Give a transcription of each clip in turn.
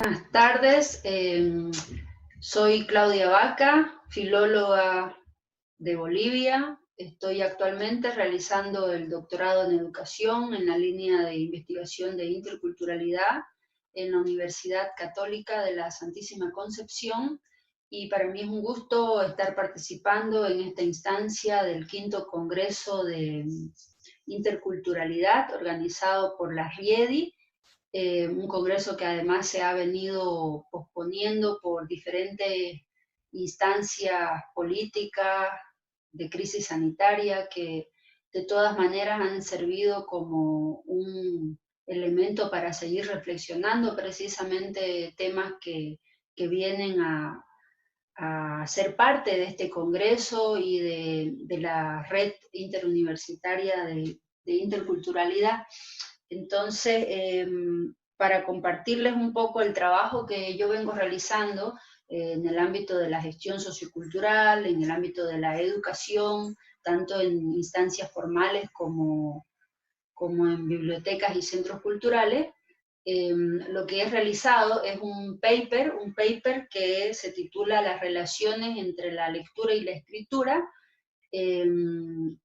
Buenas tardes, soy Claudia Vaca, filóloga de Bolivia. Estoy actualmente realizando el doctorado en educación en la línea de investigación de interculturalidad en la Universidad Católica de la Santísima Concepción, y para mí es un gusto estar participando en esta instancia del quinto Congreso de Interculturalidad organizado por la RIEDI, un congreso que además se ha venido posponiendo por diferentes instancias políticas, de crisis sanitaria, que de todas maneras han servido como un elemento para seguir reflexionando precisamente temas que vienen a ser parte de este congreso y de la red interuniversitaria de interculturalidad. Entonces, para compartirles un poco el trabajo que yo vengo realizando en el ámbito de la gestión sociocultural, en el ámbito de la educación, tanto en instancias formales como en bibliotecas y centros culturales, lo que he realizado es un paper que se titula Las relaciones entre la lectura y la escritura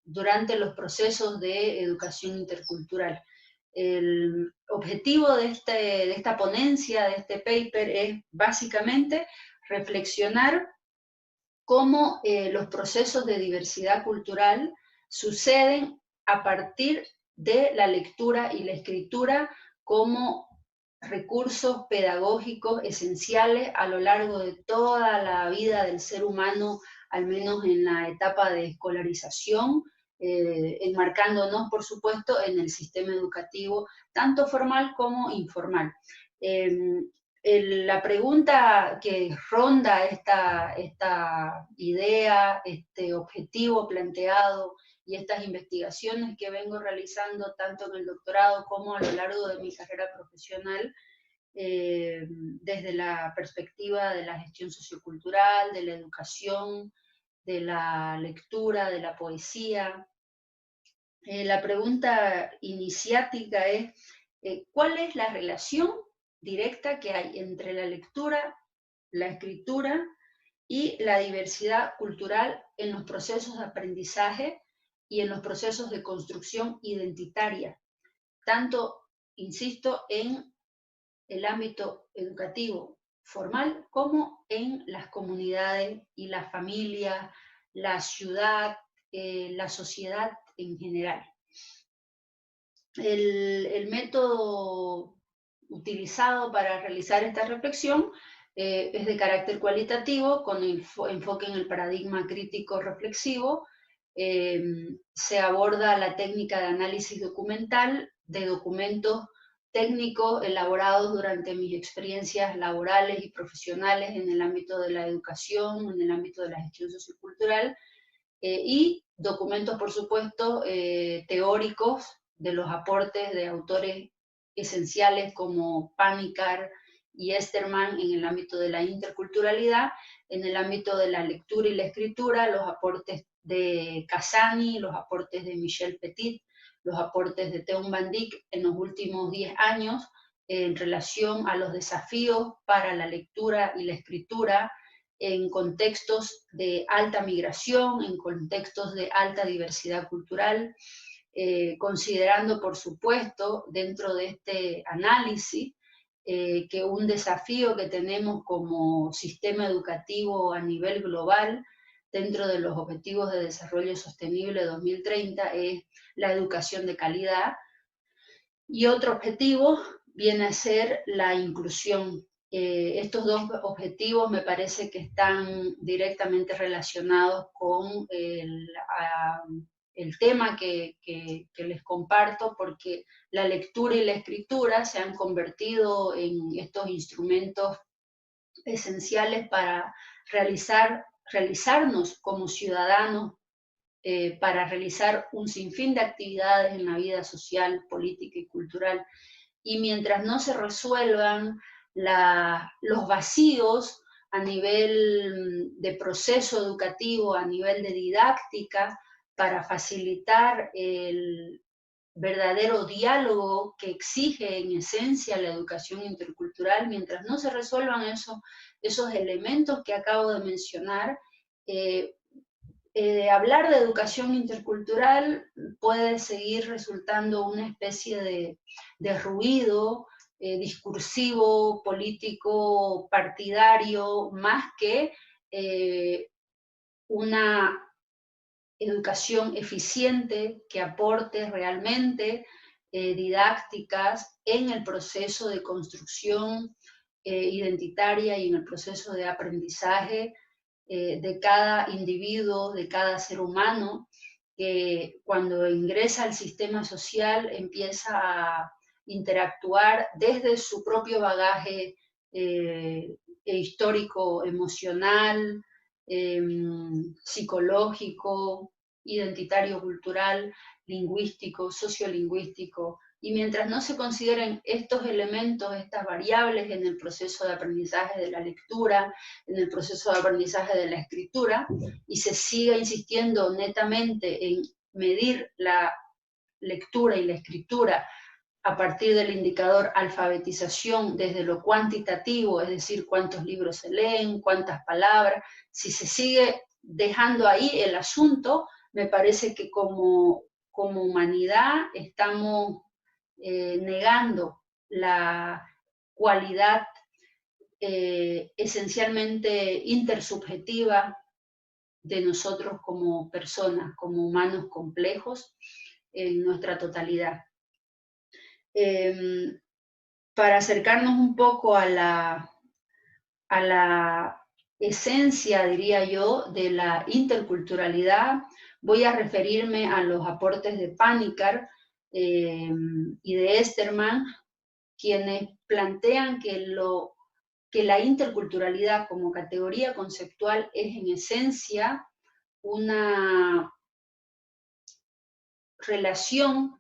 durante los procesos de educación intercultural. El objetivo de esta ponencia, de este paper, es básicamente reflexionar cómo los procesos de diversidad cultural suceden a partir de la lectura y la escritura como recursos pedagógicos esenciales a lo largo de toda la vida del ser humano, al menos en la etapa de escolarización, enmarcándonos, por supuesto, en el sistema educativo, tanto formal como informal. La pregunta que ronda esta idea, este objetivo planteado y estas investigaciones que vengo realizando tanto en el doctorado como a lo largo de mi carrera profesional, desde la perspectiva de la gestión sociocultural, de la educación, de la lectura, de la poesía. La pregunta iniciática es, ¿cuál es la relación directa que hay entre la lectura, la escritura y la diversidad cultural en los procesos de aprendizaje y en los procesos de construcción identitaria, tanto, insisto, en el ámbito educativo formal como en las comunidades y las familias, la ciudad, la sociedad en general? El método utilizado para realizar esta reflexión es de carácter cualitativo, con enfoque en el paradigma crítico reflexivo. Se aborda la técnica de análisis documental de documentos técnicos elaborados durante mis experiencias laborales y profesionales en el ámbito de la educación, en el ámbito de la gestión sociocultural, y documentos, por supuesto, teóricos de los aportes de autores esenciales como Panikkar y Esterman en el ámbito de la interculturalidad, en el ámbito de la lectura y la escritura, los aportes de Casani, los aportes de Michel Petit, los aportes de Teun Van Dijk en los últimos 10 años en relación a los desafíos para la lectura y la escritura en contextos de alta migración, en contextos de alta diversidad cultural, considerando, por supuesto, dentro de este análisis, que un desafío que tenemos como sistema educativo a nivel global, dentro de los Objetivos de Desarrollo Sostenible 2030, es la educación de calidad, y otro objetivo viene a ser la inclusión. Estos dos objetivos me parece que están directamente relacionados con el tema que les comparto, porque la lectura y la escritura se han convertido en estos instrumentos esenciales para realizarnos como ciudadanos, para realizar un sinfín de actividades en la vida social, política y cultural. Y mientras no se resuelvan los vacíos a nivel de proceso educativo, a nivel de didáctica, para facilitar verdadero diálogo que exige en esencia la educación intercultural, mientras no se resuelvan esos elementos que acabo de mencionar, hablar de educación intercultural puede seguir resultando una especie de ruido discursivo, político, partidario, más que una educación eficiente que aporte realmente didácticas en el proceso de construcción identitaria y en el proceso de aprendizaje de cada individuo, de cada ser humano, que cuando ingresa al sistema social empieza a interactuar desde su propio bagaje histórico, emocional, psicológico, identitario, cultural, lingüístico, sociolingüístico. Y mientras no se consideren estos elementos, estas variables en el proceso de aprendizaje de la lectura, en el proceso de aprendizaje de la escritura, y se siga insistiendo netamente en medir la lectura y la escritura a partir del indicador alfabetización desde lo cuantitativo, es decir, cuántos libros se leen, cuántas palabras, si se sigue dejando ahí el asunto, me parece que como humanidad estamos negando la cualidad esencialmente intersubjetiva de nosotros como personas, como humanos complejos en nuestra totalidad. Para acercarnos un poco a la esencia, diría yo, de la interculturalidad, voy a referirme a los aportes de Panikkar y de Esterman, quienes plantean que la interculturalidad como categoría conceptual es en esencia una relación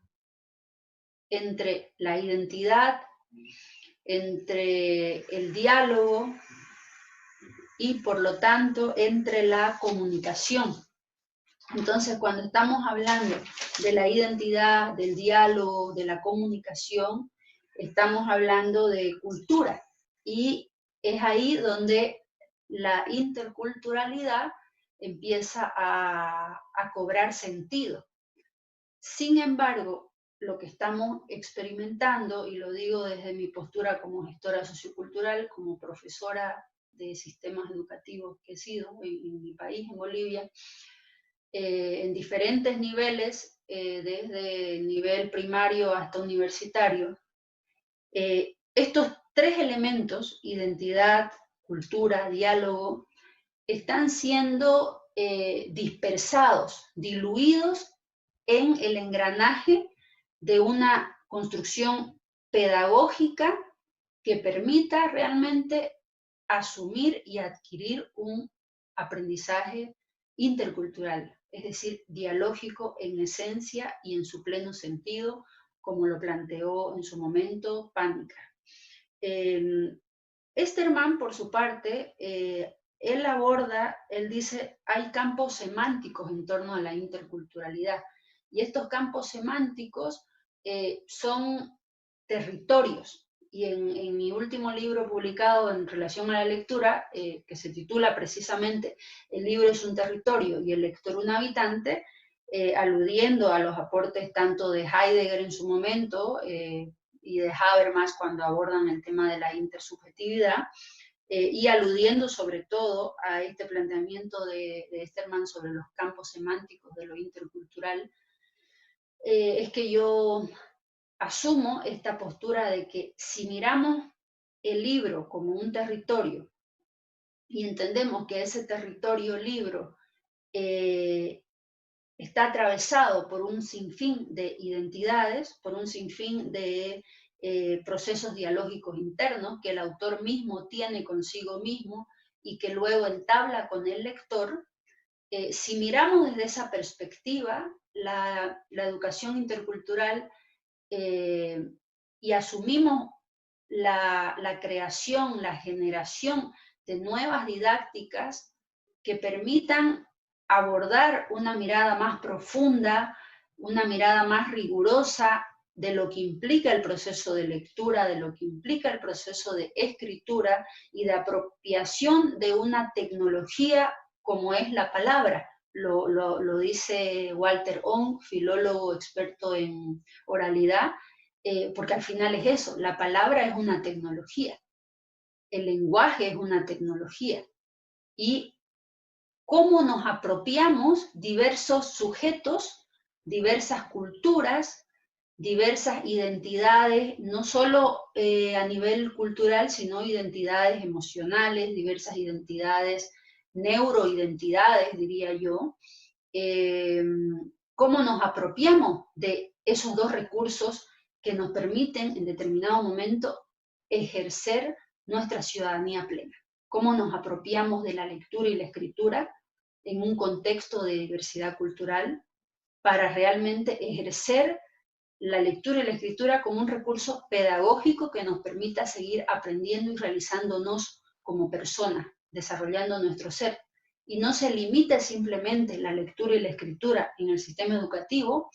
entre la identidad, entre el diálogo y por lo tanto entre la comunicación. Entonces, cuando estamos hablando de la identidad, del diálogo, de la comunicación, estamos hablando de cultura. Y es ahí donde la interculturalidad empieza a cobrar sentido. Sin embargo, lo que estamos experimentando, y lo digo desde mi postura como gestora sociocultural, como profesora de sistemas educativos que he sido en mi país, en Bolivia, en diferentes niveles, desde nivel primario hasta universitario, estos tres elementos, identidad, cultura, diálogo, están siendo dispersados, diluidos en el engranaje de una construcción pedagógica que permita realmente asumir y adquirir un aprendizaje intercultural, es decir, dialógico en esencia y en su pleno sentido, como lo planteó en su momento Panikkar. Esterman, por su parte, él dice, hay campos semánticos en torno a la interculturalidad, y estos campos semánticos son territorios. Y en mi último libro publicado en relación a la lectura, que se titula precisamente El libro es un territorio y el lector un habitante, aludiendo a los aportes tanto de Heidegger en su momento y de Habermas cuando abordan el tema de la intersubjetividad, y aludiendo sobre todo a este planteamiento de Esterman sobre los campos semánticos de lo intercultural, es que yo asumo esta postura de que si miramos el libro como un territorio y entendemos que ese territorio libro está atravesado por un sinfín de identidades, por un sinfín de procesos dialógicos internos que el autor mismo tiene consigo mismo y que luego entabla con el lector, si miramos desde esa perspectiva, la educación intercultural y asumimos la creación, la generación de nuevas didácticas que permitan abordar una mirada más profunda una mirada más rigurosa de lo que implica el proceso de lectura, de lo que implica el proceso de escritura y de apropiación de una tecnología como es la palabra. Lo dice Walter Ong, filólogo experto en oralidad, porque al final es eso, la palabra es una tecnología, el lenguaje es una tecnología, y cómo nos apropiamos diversos sujetos, diversas culturas, diversas identidades, no solo a nivel cultural, sino identidades emocionales, diversas identidades, neuroidentidades, diría yo, cómo nos apropiamos de esos dos recursos que nos permiten en determinado momento ejercer nuestra ciudadanía plena. Cómo nos apropiamos de la lectura y la escritura en un contexto de diversidad cultural para realmente ejercer la lectura y la escritura como un recurso pedagógico que nos permita seguir aprendiendo y realizándonos como personas, desarrollando nuestro ser. Y no se limite simplemente la lectura y la escritura en el sistema educativo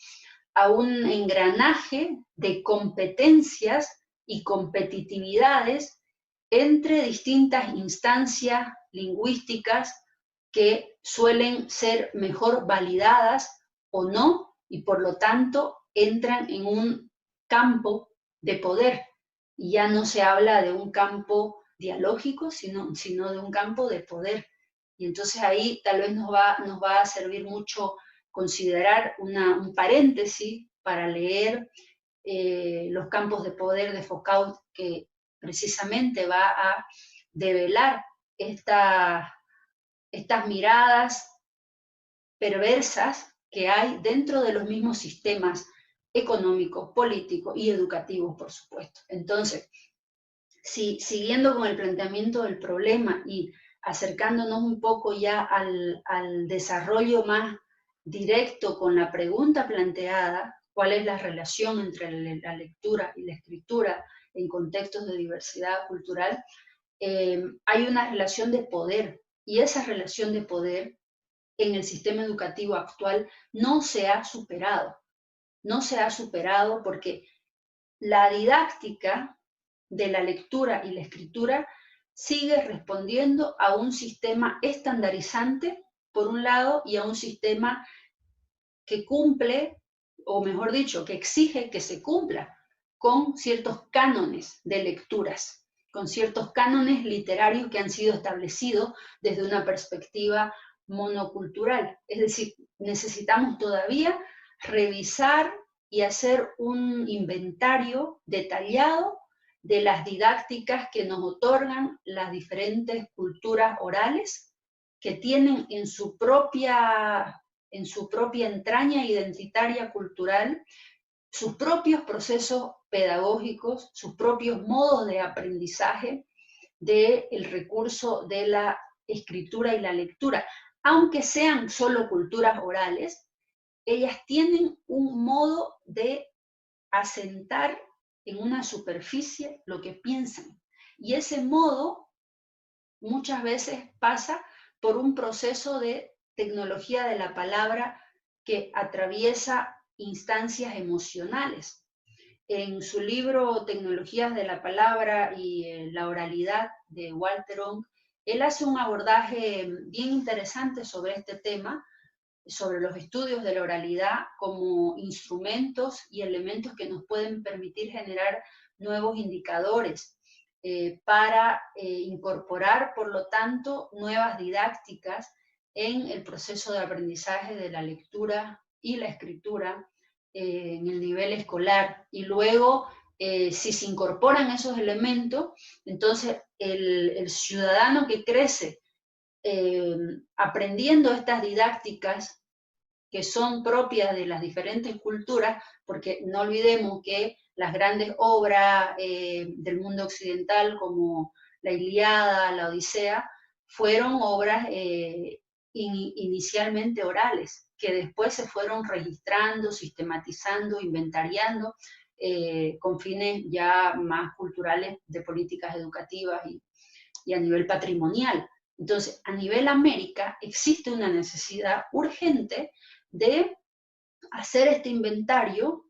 a un engranaje de competencias y competitividades entre distintas instancias lingüísticas que suelen ser mejor validadas o no, y por lo tanto entran en un campo de poder. Y ya no se habla de un campo dialógico, sino de un campo de poder. Y entonces ahí tal vez nos va a servir mucho considerar un paréntesis para leer Los campos de poder de Foucault, que precisamente va a develar estas miradas perversas que hay dentro de los mismos sistemas económicos, políticos y educativos, por supuesto. Entonces, siguiendo con el planteamiento del problema y acercándonos un poco ya al desarrollo más directo con la pregunta planteada, ¿cuál es la relación entre la lectura y la escritura en contextos de diversidad cultural? Hay una relación de poder, y esa relación de poder en el sistema educativo actual no se ha superado. No se ha superado porque la didáctica de la lectura y la escritura sigue respondiendo a un sistema estandarizante, por un lado, y a un sistema que cumple, o mejor dicho, que exige que se cumpla con ciertos cánones de lecturas, con ciertos cánones literarios que han sido establecidos desde una perspectiva monocultural. Es decir, necesitamos todavía revisar y hacer un inventario detallado de las didácticas que nos otorgan las diferentes culturas orales, que tienen en su propia entraña identitaria cultural sus propios procesos pedagógicos, sus propios modos de aprendizaje del recurso de la escritura y la lectura. Aunque sean solo culturas orales, ellas tienen un modo de asentar en una superficie lo que piensan. Y ese modo muchas veces pasa por un proceso de tecnología de la palabra que atraviesa instancias emocionales. En su libro Tecnologías de la Palabra y la Oralidad de Walter Ong, él hace un abordaje bien interesante sobre este tema, sobre los estudios de la oralidad como instrumentos y elementos que nos pueden permitir generar nuevos indicadores para incorporar, por lo tanto, nuevas didácticas en el proceso de aprendizaje de la lectura y la escritura en el nivel escolar. Y luego, si se incorporan esos elementos, entonces el ciudadano que crece aprendiendo estas didácticas que son propias de las diferentes culturas, porque no olvidemos que las grandes obras del mundo occidental, como la Ilíada, la Odisea, fueron obras inicialmente orales, que después se fueron registrando, sistematizando, inventariando, con fines ya más culturales de políticas educativas y a nivel patrimonial. Entonces, a nivel América existe una necesidad urgente de hacer este inventario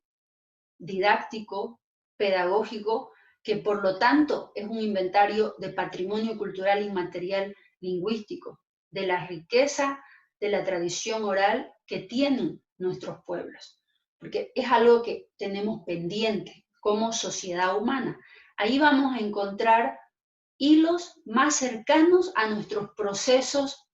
didáctico, pedagógico, que por lo tanto es un inventario de patrimonio cultural inmaterial lingüístico, de la riqueza de la tradición oral que tienen nuestros pueblos, porque es algo que tenemos pendiente como sociedad humana. Ahí vamos a encontrar hilos más cercanos a nuestros procesos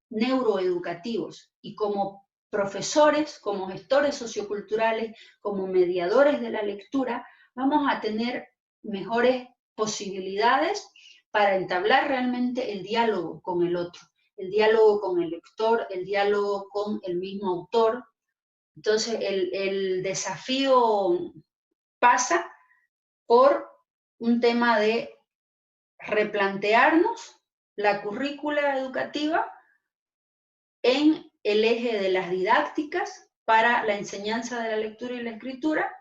neuroeducativos, y como profesores, como gestores socioculturales, como mediadores de la lectura, vamos a tener mejores posibilidades para entablar realmente el diálogo con el otro, el diálogo con el lector, el diálogo con el mismo autor. Entonces, el desafío pasa por un tema de replantearnos la currícula educativa en el eje de las didácticas para la enseñanza de la lectura y la escritura,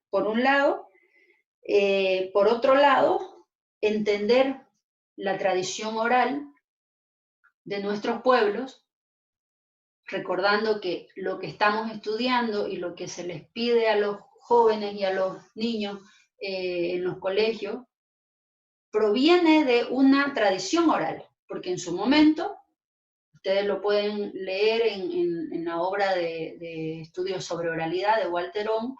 por un lado. Por otro lado, entender la tradición oral de nuestros pueblos, recordando que lo que estamos estudiando y lo que se les pide a los jóvenes y a los niños en los colegios proviene de una tradición oral, porque en su momento, ustedes lo pueden leer en la obra de estudios sobre oralidad de Walter Ong,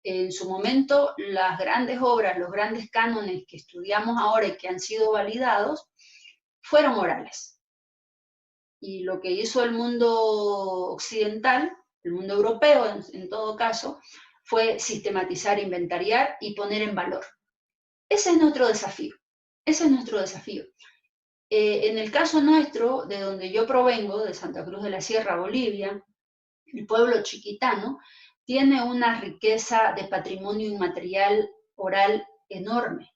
en su momento las grandes obras, los grandes cánones que estudiamos ahora y que han sido validados, fueron orales. Y lo que hizo el mundo occidental, el mundo europeo en todo caso, fue sistematizar, inventariar y poner en valor. Ese es nuestro desafío, ese es nuestro desafío. En el caso nuestro, de donde yo provengo, de Santa Cruz de la Sierra, Bolivia, el pueblo chiquitano tiene una riqueza de patrimonio inmaterial oral enorme,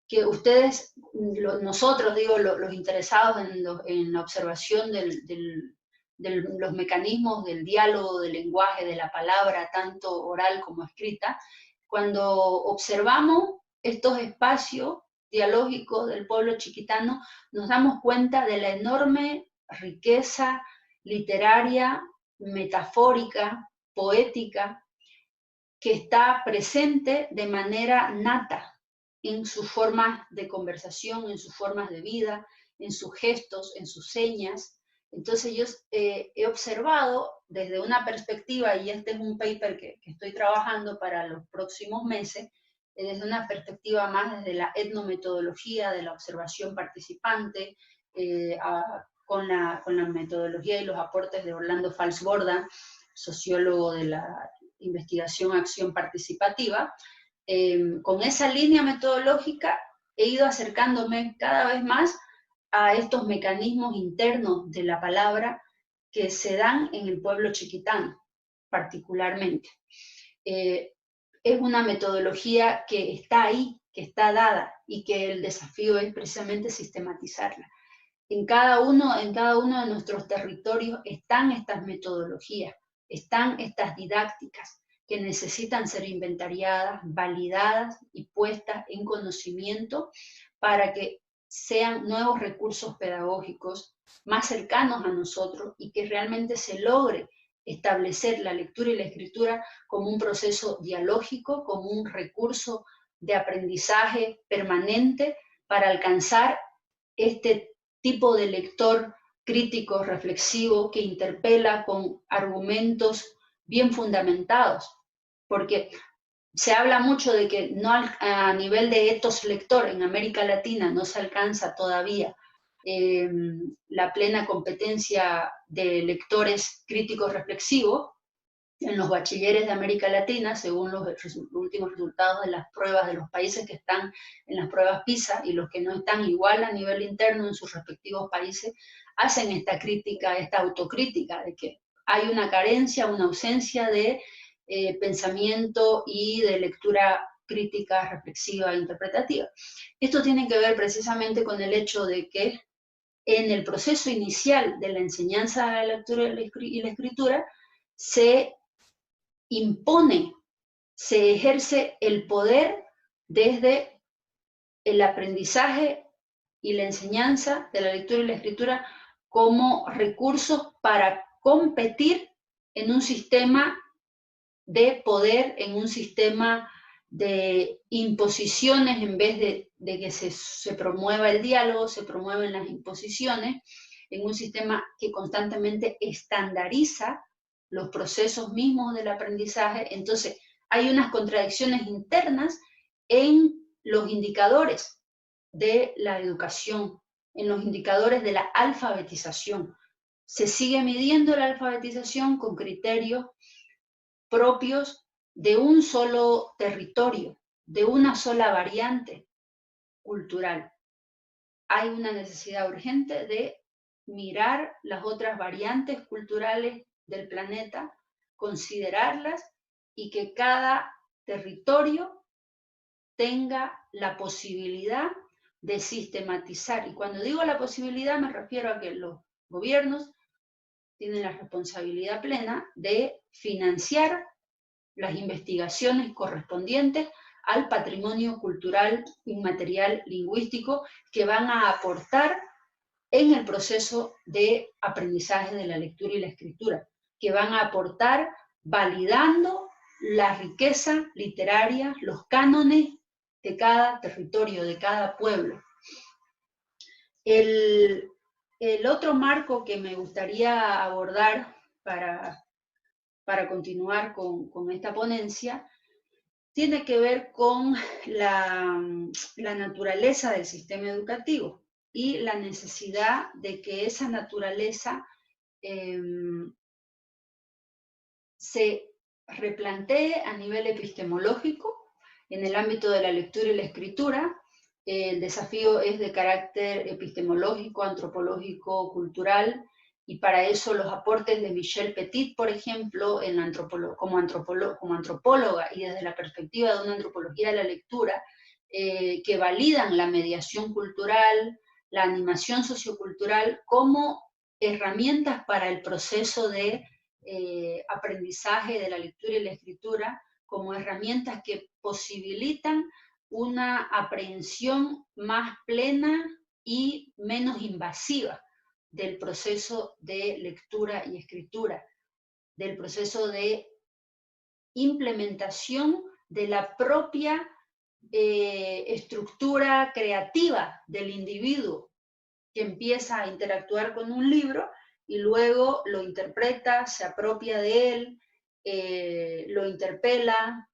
que ustedes, nosotros, digo, los interesados en la observación de los mecanismos del diálogo, del lenguaje, de la palabra, tanto oral como escrita, cuando observamos estos espacios dialógicos del pueblo chiquitano, nos damos cuenta de la enorme riqueza literaria, metafórica, poética, que está presente de manera nata en sus formas de conversación, en sus formas de vida, en sus gestos, en sus señas. Entonces yo he observado desde una perspectiva, y este es un paper que estoy trabajando para los próximos meses, desde una perspectiva más desde la etnometodología, de la observación participante, con la metodología y los aportes de Orlando Falsborda, sociólogo de la investigación acción participativa. Con esa línea metodológica he ido acercándome cada vez más a estos mecanismos internos de la palabra que se dan en el pueblo chiquitano, particularmente. Es una metodología que está ahí, que está dada, y que el desafío es precisamente sistematizarla. En cada uno de nuestros territorios están estas metodologías, están estas didácticas que necesitan ser inventariadas, validadas y puestas en conocimiento para que sean nuevos recursos pedagógicos más cercanos a nosotros y que realmente se logre establecer la lectura y la escritura como un proceso dialógico, como un recurso de aprendizaje permanente para alcanzar este tipo de lector crítico, reflexivo, que interpela con argumentos bien fundamentados, porque se habla mucho de que no a nivel de etos lector en América Latina no se alcanza todavía la plena competencia de lectores críticos reflexivos en los bachilleres de América Latina, según los últimos resultados de las pruebas de los países que están en las pruebas PISA y los que no están igual a nivel interno en sus respectivos países, hacen esta crítica, esta autocrítica de que hay una carencia, una ausencia de pensamiento y de lectura crítica, reflexiva e interpretativa. Esto tiene que ver precisamente con el hecho de que en el proceso inicial de la enseñanza de la lectura y la escritura se impone, se ejerce el poder desde el aprendizaje y la enseñanza de la lectura y la escritura como recursos para competir en un sistema de poder en un sistema de imposiciones, en vez de que se promueva el diálogo, se promueven las imposiciones, en un sistema que constantemente estandariza los procesos mismos del aprendizaje. Entonces, hay unas contradicciones internas en los indicadores de la educación, en los indicadores de la alfabetización. Se sigue midiendo la alfabetización con criterios propios de un solo territorio, de una sola variante cultural. Hay una necesidad urgente de mirar las otras variantes culturales del planeta, considerarlas y que cada territorio tenga la posibilidad de sistematizar. Y cuando digo la posibilidad me refiero a que los gobiernos tienen la responsabilidad plena de financiar las investigaciones correspondientes al patrimonio cultural, inmaterial, lingüístico, que van a aportar en el proceso de aprendizaje de la lectura y la escritura, que van a aportar validando la riqueza literaria, los cánones de cada territorio, de cada pueblo. El otro marco que me gustaría abordar para continuar con esta ponencia tiene que ver con la naturaleza del sistema educativo y la necesidad de que esa naturaleza se replantee a nivel epistemológico en el ámbito de la lectura y la escritura. El desafío es de carácter epistemológico, antropológico, cultural, y para eso los aportes de Michel Petit, por ejemplo, en la como antropóloga y desde la perspectiva de una antropología de la lectura, que validan la mediación cultural, la animación sociocultural como herramientas para el proceso de aprendizaje de la lectura y la escritura, como herramientas que posibilitan una aprehensión más plena y menos invasiva del proceso de lectura y escritura, del proceso de implementación de la propia estructura creativa del individuo que empieza a interactuar con un libro y luego lo interpreta, se apropia de él, lo interpela,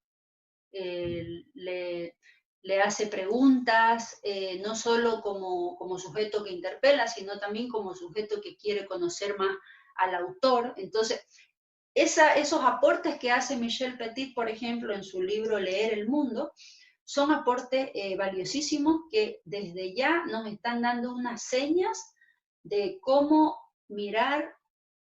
le hace preguntas, no solo como sujeto que interpela, sino también como sujeto que quiere conocer más al autor. Entonces, esos aportes que hace Michel Petit, por ejemplo, en su libro Leer el Mundo, son aportes valiosísimos que desde ya nos están dando unas señas de cómo mirar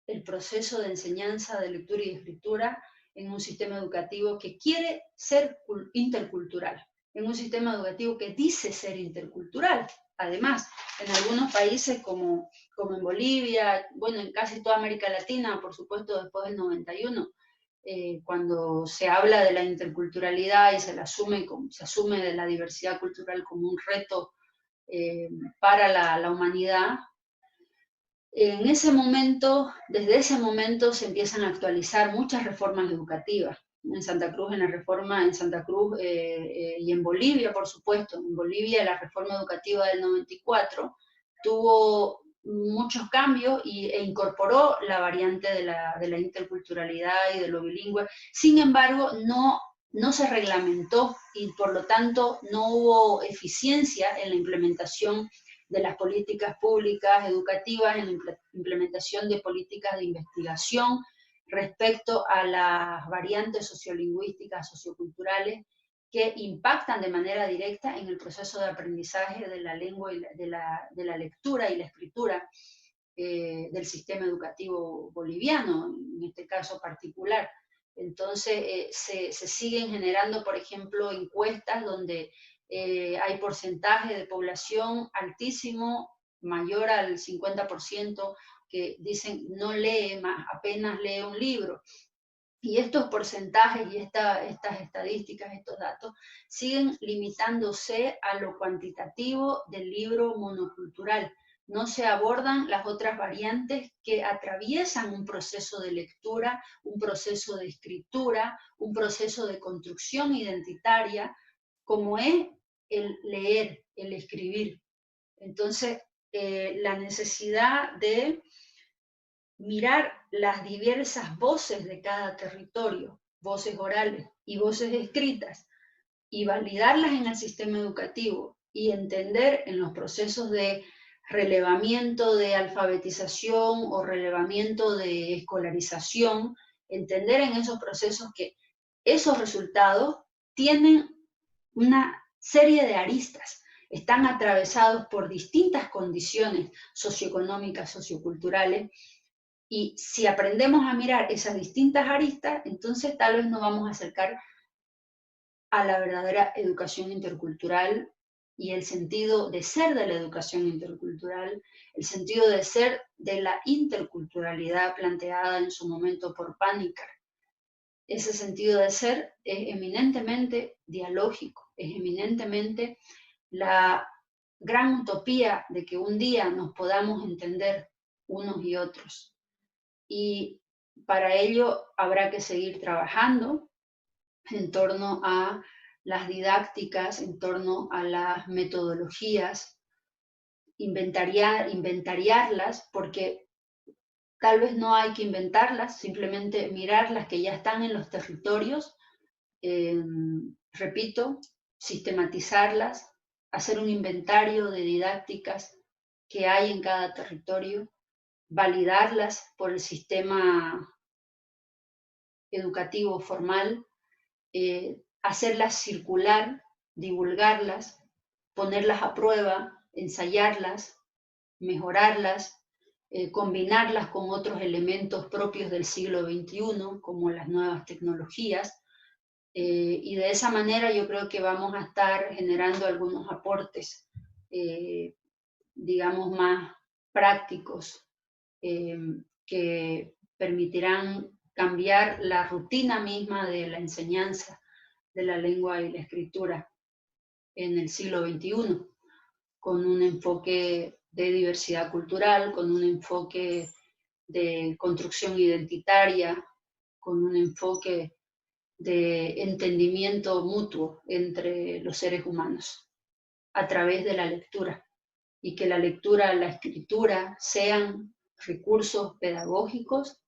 el proceso de enseñanza de lectura y escritura en un sistema educativo que quiere ser intercultural, en un sistema educativo que dice ser intercultural. Además, en algunos países como en Bolivia, bueno, en casi toda América Latina, por supuesto después del 91, cuando se habla de la interculturalidad y se asume de la diversidad cultural como un reto para la humanidad, en ese momento, desde ese momento se empiezan a actualizar muchas reformas educativas. En Santa Cruz, en la reforma en Santa Cruz y en Bolivia, por supuesto. En Bolivia la reforma educativa del 94 tuvo muchos cambios e incorporó la variante de la interculturalidad y de lo bilingüe. Sin embargo, no se reglamentó y por lo tanto no hubo eficiencia en la implementación de las políticas públicas educativas, en la implementación de políticas de investigación respecto a las variantes sociolingüísticas, socioculturales, que impactan de manera directa en el proceso de aprendizaje de la lengua y de la lectura y la escritura del sistema educativo boliviano, en este caso particular. Entonces, se siguen generando, por ejemplo, encuestas donde hay porcentaje de población altísimo, mayor al 50%, que dicen no lee más, apenas lee un libro. Y estos porcentajes y estas estadísticas, estos datos, siguen limitándose a lo cuantitativo del libro monocultural. no se abordan las otras variantes que atraviesan un proceso de lectura, un proceso de escritura, un proceso de construcción identitaria, como es el leer, el escribir. Entonces, la necesidad de mirar las diversas voces de cada territorio, voces orales y voces escritas, y validarlas en el sistema educativo y entender en los procesos de relevamiento de alfabetización o relevamiento de escolarización, entender en esos procesos que esos resultados tienen una serie de aristas, están atravesados por distintas condiciones socioeconómicas, socioculturales, y si aprendemos a mirar esas distintas aristas, entonces tal vez nos vamos a acercar a la verdadera educación intercultural y el sentido de ser de la educación intercultural, el sentido de ser de la interculturalidad planteada en su momento por Panikkar. Ese sentido de ser es eminentemente dialógico, es eminentemente la gran utopía de que un día nos podamos entender unos y otros. Y para ello habrá que seguir trabajando en torno a las didácticas, en torno a las metodologías, inventariarlas, porque tal vez no hay que inventarlas, simplemente mirar las que ya están en los territorios, repito, sistematizarlas, hacer un inventario de didácticas que hay en cada territorio, validarlas por el sistema educativo formal, hacerlas circular, divulgarlas, ponerlas a prueba, ensayarlas, mejorarlas, combinarlas con otros elementos propios del siglo XXI, como las nuevas tecnologías, y de esa manera yo creo que vamos a estar generando algunos aportes, digamos, más prácticos, que permitirán cambiar la rutina misma de la enseñanza de la lengua y la escritura en el siglo XXI, con un enfoque de diversidad cultural, con un enfoque de construcción identitaria, con un enfoque de entendimiento mutuo entre los seres humanos a través de la lectura, y que la lectura, la escritura sean recursos pedagógicos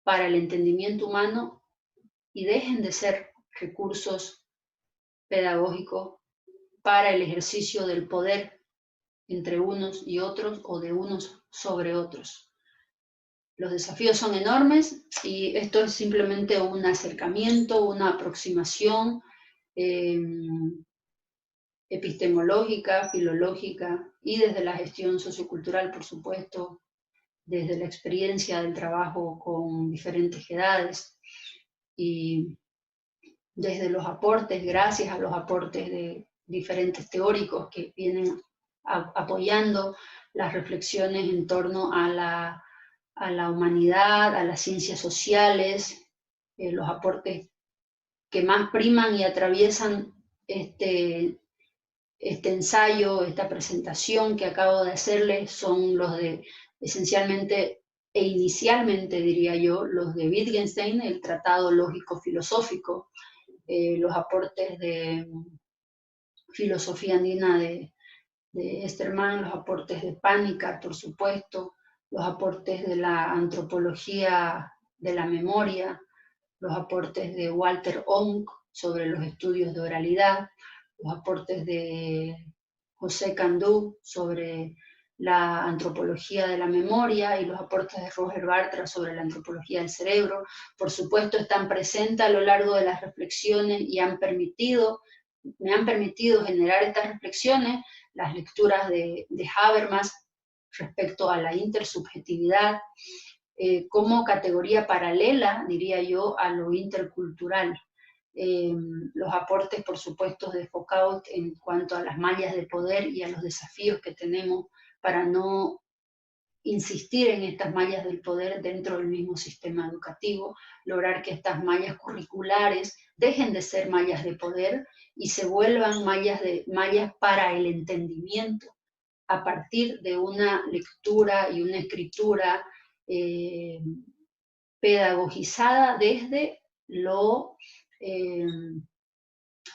para el entendimiento humano y dejen de ser recursos pedagógicos para el ejercicio del poder entre unos y otros o de unos sobre otros. Los desafíos son enormes y esto es simplemente un acercamiento, una aproximación epistemológica, filológica y desde la gestión sociocultural, por supuesto, desde la experiencia del trabajo con diferentes edades y desde los aportes, gracias a los aportes de diferentes teóricos que vienen apoyando las reflexiones en torno a la humanidad, a las ciencias sociales, los aportes que más priman y atraviesan este ensayo, esta presentación que acabo de hacerles son los de, esencialmente e inicialmente diría yo, los de Wittgenstein, el Tratado Lógico-Filosófico, los aportes de filosofía andina de Esterman, los aportes de Panikkar, por supuesto, los aportes de la antropología de la memoria, los aportes de Walter Onk sobre los estudios de oralidad, los aportes de José Candú sobre la antropología de la memoria y los aportes de Roger Bartra sobre la antropología del cerebro. Por supuesto, están presentes a lo largo de las reflexiones y me han permitido generar estas reflexiones, las lecturas de Habermas respecto a la intersubjetividad, como categoría paralela, diría yo, a lo intercultural. Los aportes, por supuesto, de Foucault en cuanto a las mallas de poder y a los desafíos que tenemos para no insistir en estas mallas del poder dentro del mismo sistema educativo, lograr que estas mallas curriculares dejen de ser mallas de poder y se vuelvan mallas para el entendimiento a partir de una lectura y una escritura pedagogizada desde lo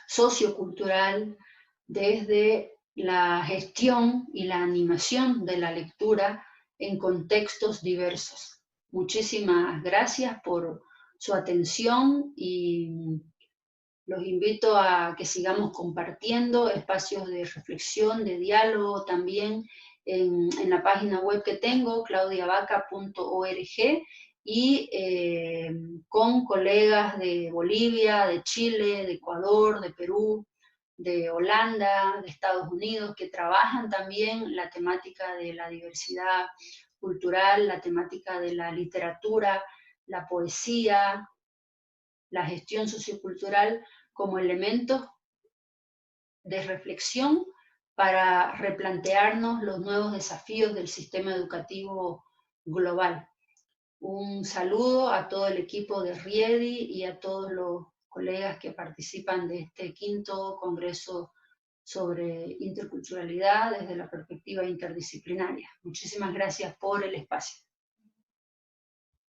sociocultural, desde la gestión y la animación de la lectura en contextos diversos. Muchísimas gracias por su atención y los invito a que sigamos compartiendo espacios de reflexión, de diálogo también en la página web que tengo, claudiavaca.org, y con colegas de Bolivia, de Chile, de Ecuador, de Perú, de Holanda, de Estados Unidos, que trabajan también la temática de la diversidad cultural, la temática de la literatura, la poesía, la gestión sociocultural como elementos de reflexión para replantearnos los nuevos desafíos del sistema educativo global. Un saludo a todo el equipo de RIEDI y a todos los colegas que participan de este 5º Congreso sobre Interculturalidad desde la perspectiva interdisciplinaria. Muchísimas gracias por el espacio.